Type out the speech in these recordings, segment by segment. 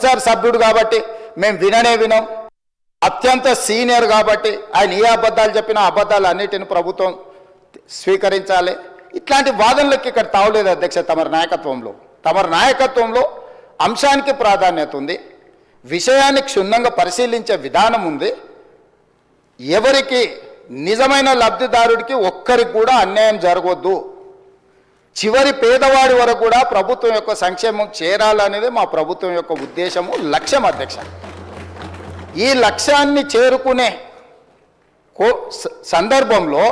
మొదటిసారి సభ్యుడు కాబట్టి మేము వినం, అత్యంత సీనియర్ కాబట్టి ఆయన ఏ అబద్ధాలు చెప్పినా అబద్ధాలు అన్నిటిని ప్రభుత్వం స్వీకరించాలి. ఇట్లాంటి వాదనలకు ఇక్కడ తావలేదు అధ్యక్ష. తమరి నాయకత్వంలో అంశానికి ప్రాధాన్యత ఉంది, విషయాన్ని క్షుణ్ణంగా పరిశీలించే విధానం ఉంది. ఎవరికి నిజమైన లబ్ధిదారుడికి ఒక్కరికి కూడా అన్యాయం జరగొద్దు, చివరి పేదవాడి వరకు కూడా ప్రభుత్వం యొక్క సంక్షేమం చేరాలనేది మా ప్రభుత్వం యొక్క ఉద్దేశము, లక్ష్యం అధ్యక్ష. ఈ లక్ష్యాన్ని చేరుకునే సందర్భంలో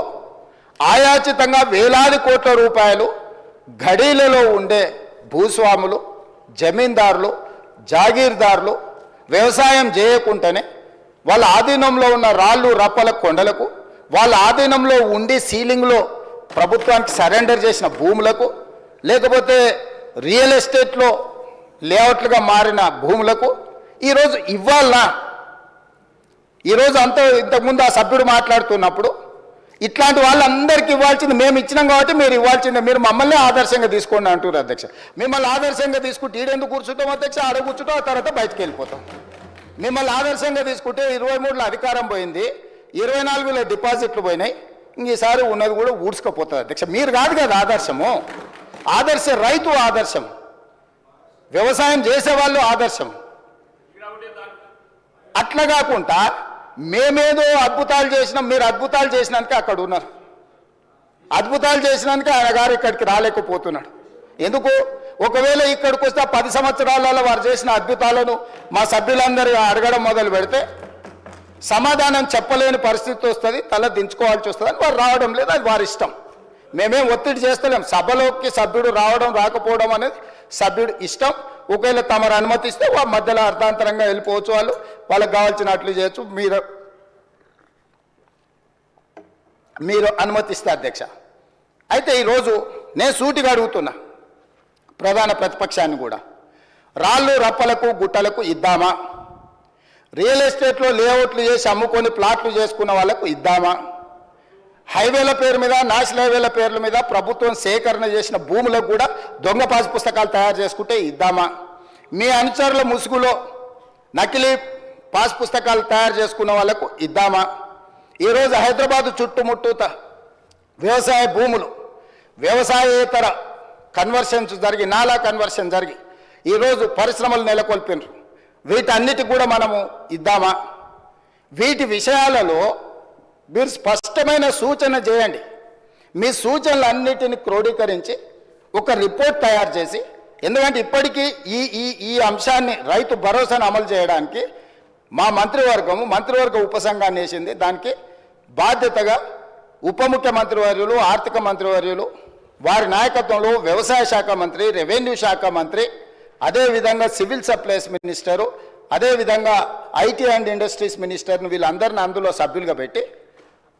ఆయాచితంగా వేలాది కోట్ల రూపాయలు గడీలలో ఉండే భూస్వాములు, జమీందారులు, జాగీర్దారులు వ్యవసాయం చేయకుండానే వాళ్ళ ఆధీనంలో ఉన్న రాళ్ళు రప్పల కొండలకు, వాళ్ళ ఆధీనంలో ఉండి సీలింగ్లో ప్రభుత్వానికి సరెండర్ చేసిన భూములకు, లేకపోతే రియల్ ఎస్టేట్లో లేఅవుట్లుగా మారిన భూములకు ఈరోజు ఇవ్వాలనా? ఈరోజు ఇంతకుముందు ఆ సభ్యుడు మాట్లాడుతున్నప్పుడు ఇట్లాంటి వాళ్ళందరికీ ఇవ్వాల్సింది మేము ఇచ్చినాం కాబట్టి మీరు ఇవ్వాల్సిందే, మీరు మమ్మల్ని ఆదర్శంగా తీసుకోండి అంటారు అధ్యక్ష. మిమ్మల్ని ఆదర్శంగా తీసుకుంటే ఈడెందుకు కూర్చుంటాం అధ్యక్ష? ఆడ కూర్చుంటాం, ఆ తర్వాత బయటకు వెళ్ళిపోతాం. మిమ్మల్ని ఆదర్శంగా తీసుకుంటే 23లో అధికారం పోయింది, 24లో డిపాజిట్లు పోయినాయి, ఈసారి ఉన్నది కూడా ఊడ్చుకపోతుంది అధ్యక్ష. మీరు కాదు కదా ఆదర్శము, రైతు ఆదర్శం, వ్యవసాయం చేసేవాళ్ళు ఆదర్శం. అట్లా కాకుండా మేమేదో అద్భుతాలు చేసినాం, మీరు అద్భుతాలు చేసినానికి అక్కడ ఉన్నారు, అద్భుతాలు చేసినానికి ఆయన గారు ఇక్కడికి రాలేకపోతున్నాడు. ఎందుకు? ఒకవేళ ఇక్కడికి వస్తే 10 సంవత్సరాలలో వారు చేసిన అద్భుతాలను మా సభ్యులందరూ అడగడం మొదలు పెడితే సమాధానం చెప్పలేని పరిస్థితి వస్తుంది, తల దించుకోవాల్సి వస్తుంది అని వారు రావడం లేదు, అది వారి ఇష్టం. మేమేం ఒత్తిడి చేస్తలేం. సభలోకి సభ్యుడు రావడం రాకపోవడం అనేది సభ్యుడు ఇష్టం. ఒకవేళ తమరు అనుమతిస్తే వాళ్ళ మధ్యలో అర్థాంతరంగా వెళ్ళిపోవచ్చు, వాళ్ళకి కావాల్సినట్లు చేయొచ్చు, మీరు అనుమతిస్తే అధ్యక్ష. అయితే ఈరోజు నేను సూటిగా అడుగుతున్నా ప్రధాన ప్రతిపక్షాన్ని కూడా, రాళ్ళు రప్పలకు గుట్టలకు ఇద్దామా? రియల్ ఎస్టేట్లో లేఅవుట్లు చేసి అమ్ముకొని ప్లాట్లు చేసుకున్న వాళ్ళకు ఇద్దామా? హైవేల పేరు మీద, నేషనల్ హైవేల పేర్ల మీద ప్రభుత్వం సేకరణ చేసిన భూములకు కూడా దొంగ పాస్ పుస్తకాలు తయారు చేసుకుంటే ఇద్దామా? మీ అనుచరుల ముసుగులో నకిలీ పాస్ పుస్తకాలు తయారు చేసుకున్న వాళ్ళకు ఇద్దామా? ఈరోజు హైదరాబాదు చుట్టుముట్టూత వ్యవసాయ భూములు, వ్యవసాయేతర కన్వర్షన్స్ జరిగి, నాలా కన్వర్షన్ జరిగి ఈరోజు పరిశ్రమలు నెలకొల్పినారు. వీటన్నిటి కూడా మనము ఇద్దామా? వీటి విషయాలలో మీరు స్పష్టమైన సూచన చేయండి. మీ సూచనలన్నిటిని క్రోడీకరించి ఒక రిపోర్ట్ తయారు చేసి, ఎందుకంటే ఇప్పటికీ ఈ అంశాన్ని రైతు భరోసాను అమలు చేయడానికి మా మంత్రివర్గ ఉపసంఘాన్ని వేసింది. దానికి బాధ్యతగా ఉప ముఖ్యమంత్రి వర్యులు, ఆర్థిక మంత్రి వర్యులు, వారి నాయకత్వంలో వ్యవసాయ శాఖ మంత్రి, రెవెన్యూ శాఖ మంత్రి, అదేవిధంగా సివిల్ సప్లైస్ మినిస్టరు, అదేవిధంగా ఐటీ అండ్ ఇండస్ట్రీస్ మినిస్టర్ను వీళ్ళందరిని అందులో సభ్యులుగా పెట్టి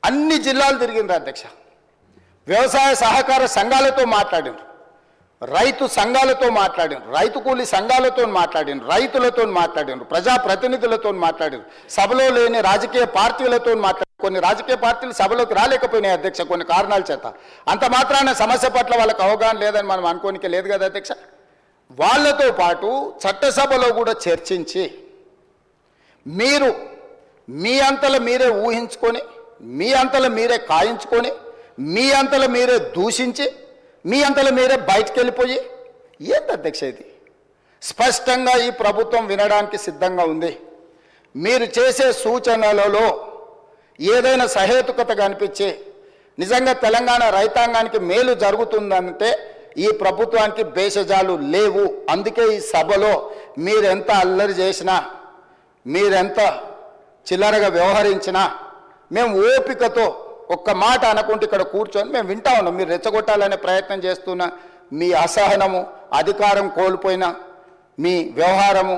అన్ని జిల్లాలు తిరిగిండ్రు అధ్యక్ష. వ్యవసాయ సహకార సంఘాలతో మాట్లాడిండ్రు, రైతు సంఘాలతో మాట్లాడిండ్రు, రైతు కూలీ సంఘాలతో మాట్లాడిండ్రు, రైతులతో మాట్లాడిండ్రు, ప్రజాప్రతినిధులతో మాట్లాడిండ్రు, సభలో లేని రాజకీయ పార్టీలతో మాట్లాడి, కొన్ని రాజకీయ పార్టీలు సభలోకి రాలేకపోయినాయి అధ్యక్ష కొన్ని కారణాల చేత. అంత మాత్రాన సమస్య పట్ల వాళ్ళకి అవగాహన లేదని మనం అనుకోనికే లేదు కదా అధ్యక్ష. వాళ్ళతో పాటు చట్టసభలో కూడా చర్చించి మీరు మీ అంతలో మీరే ఊహించుకొని, మీ అంతలో మీరే కాయించుకొని, మీ అంతలో మీరే దూషించి, మీ అంతలో మీరే బయటకు వెళ్ళిపోయి ఏంటి అధ్యక్ష ఇది? స్పష్టంగా ఈ ప్రభుత్వం వినడానికి సిద్ధంగా ఉంది. మీరు చేసే సూచనలలో ఏదైనా సహేతుకత కనిపించి నిజంగా తెలంగాణ రైతాంగానికి మేలు జరుగుతుందంటే ఈ ప్రభుత్వానికి భేషజాలు లేవు. అందుకే ఈ సభలో మీరెంత అల్లరి చేసినా, మీరెంత చిల్లరగా వ్యవహరించినా మేము ఓపికతో ఒక్క మాట అనుకుంటే ఇక్కడ కూర్చొని మేము వింటా ఉన్నాం. మీరు రెచ్చగొట్టాలనే ప్రయత్నం చేస్తున్న మీ అసహనము, అధికారం కోల్పోయిన మీ వ్యవహారము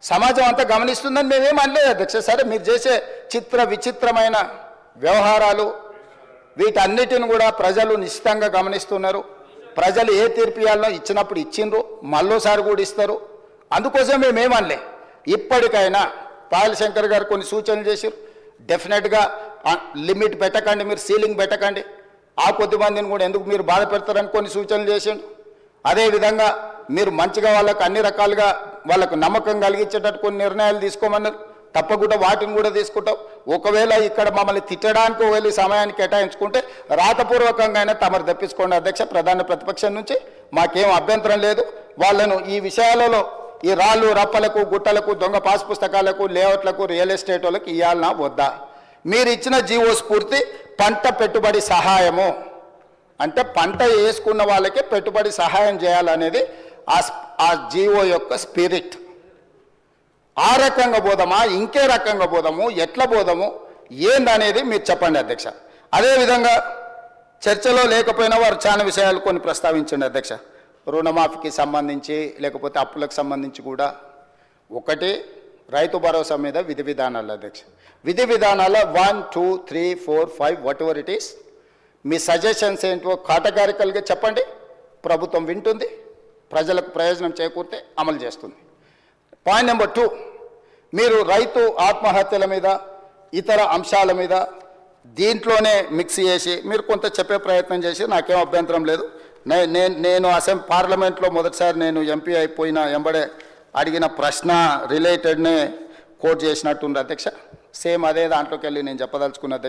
సమాజం అంతా గమనిస్తుందని మేమేం అనలేదు అధ్యక్ష. సరే, మీరు చేసే విచిత్రమైన వ్యవహారాలు వీటన్నిటిని కూడా ప్రజలు నిశ్చితంగా గమనిస్తున్నారు. ప్రజలు ఏ తీర్పు ఇవ్వాలనో ఇచ్చినప్పుడు ఇచ్చిండ్రు, మళ్ళోసారి కూడా ఇస్తారు. అందుకోసం మేమేమనలే. ఇప్పటికైనా పాయల్ శంకర్ గారు కొన్ని సూచనలు చేశారు. డెఫినెట్గా లిమిట్ పెట్టకండి, మీరు సీలింగ్ పెట్టకండి, ఆ కొద్ది మందిని కూడా ఎందుకు మీరు బాధ పెడతారని కొన్ని సూచనలు చేసిండు. అదేవిధంగా మీరు మంచిగా వాళ్ళకు అన్ని రకాలుగా వాళ్ళకు నమ్మకం కలిగించేటట్టు కొన్ని నిర్ణయాలు తీసుకోమన్నారు. తప్పకుండా వాటిని కూడా తీసుకుంటాం. ఒకవేళ ఇక్కడ మమ్మల్ని తిట్టడానికి ఒకవేళ ఈ సమయాన్ని కేటాయించుకుంటే రాతపూర్వకంగా అయినా తమరు తెప్పించుకోండి అధ్యక్ష. ప్రధాన ప్రతిపక్షం నుంచి మాకేం అభ్యంతరం లేదు. వాళ్ళను ఈ విషయాలలో ఈ రాళ్ళు రప్పలకు గుట్టలకు దొంగ పాస్ పుస్తకాలకు లేఅవుట్లకు రియల్ ఎస్టేట్ వాళ్ళకి ఇవ్వాలన్నా వద్దా? మీరు ఇచ్చిన జీవో స్ఫూర్తి పంట పెట్టుబడి సహాయము అంటే పంట వేసుకున్న వాళ్ళకి పెట్టుబడి సహాయం చేయాలనేది ఆ జీవో యొక్క స్పిరిట్. ఆ రకంగా పోదామా ఇంకే రకంగా పోదాము ఎట్లా పోదాము ఏందనేది మీరు చెప్పండి అధ్యక్ష. అదేవిధంగా చర్చలో లేకపోయినా వారు చాలా విషయాలు కొన్ని ప్రస్తావించండి అధ్యక్ష. రుణమాఫీకి సంబంధించి లేకపోతే అప్పులకు సంబంధించి కూడా ఒకటి రైతు భరోసా మీద విధి విధానాలు అధ్యక్ష. విధి విధానాల 1, 2, 3, 4, 5 what ever it is me suggestions ఏంటో కాటగారికల్గా చెప్పండి. ప్రభుత్వం వింటుంది, ప్రజలకు ప్రయోజనం చేకూరితే అమలు చేస్తుంది. పాయింట్ నెంబర్ 2, మీరు రైతు ఆత్మహత్యల మీద ఇతర అంశాల మీద దీంట్లోనే మిక్స్ చేసి మీరు కొంత చెప్పే ప్రయత్నం చేసి నాకేం అభ్యంతరం లేదు. నేను పార్లమెంట్లో మొదటిసారి నేను ఎంపీ అయిపోయిన ఎంబడే అడిగిన ప్రశ్న రిలేటెడ్నే కోట్ చేసినట్టుంది అధ్యక్ష. సేమ్ అదే దాంట్లోకి వెళ్ళి నేను చెప్పదలుచుకున్న అధ్యక్ష.